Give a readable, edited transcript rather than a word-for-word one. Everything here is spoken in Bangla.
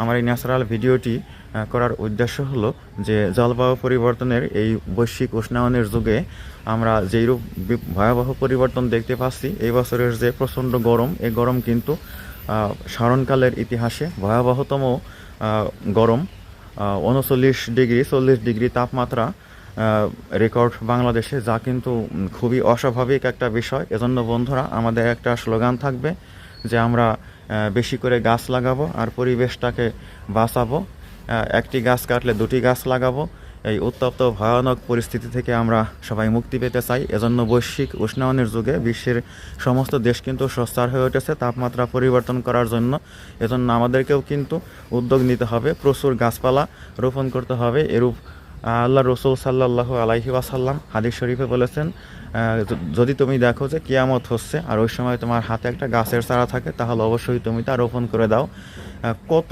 আমার এই ন্যাচারাল ভিডিওটি করার উদ্দেশ্য হলো যে জলবায়ু পরিবর্তনের এই বৈশ্বিক উষ্ণায়নের যুগে আমরা যেইরূপ ভয়াবহ পরিবর্তন দেখতে পাচ্ছি, এই বছরের যে প্রচণ্ড গরম, এই গরম কিন্তু স্মরণকালের ইতিহাসে ভয়াবহতম গরম। 39 ডিগ্রি 40 ডিগ্রি তাপমাত্রা রেকর্ড বাংলাদেশে, যা কিন্তু খুবই অস্বাভাবিক একটা বিষয়। এজন্য বন্ধুরা, আমাদের একটা স্লোগান থাকবে যে আমরা বেশি করে গাছ লাগাবো আর পরিবেশটাকে বাঁচাবো। একটি গাছ কাটলে দুটি গাছ লাগাবো। এই উত্তপ্ত ভয়ানক পরিস্থিতি থেকে আমরা সবাই মুক্তি পেতে চাই। এজন্য বৈশ্বিক উষ্ণায়নের যুগে বিশ্বের সমস্ত দেশ কিন্তু সোচ্চার হয়ে উঠেছে তাপমাত্রা পরিবর্তন করার জন্য। এজন্য আমাদেরকেও কিন্তু উদ্যোগ নিতে হবে, প্রচুর গাছপালা রোপণ করতে হবে। এরূপ আল্লাহ রসুল সাল্লাল্লাহু আলাইহি ওয়াসাল্লাম হাদিস শরীফে বলেছেন, যদি তুমি দেখো যে কিয়ামত হচ্ছে আর ওই সময় তোমার হাতে একটা গাছের চারা থাকে, তাহলে অবশ্যই তুমি তা রোপণ করে দাও। কত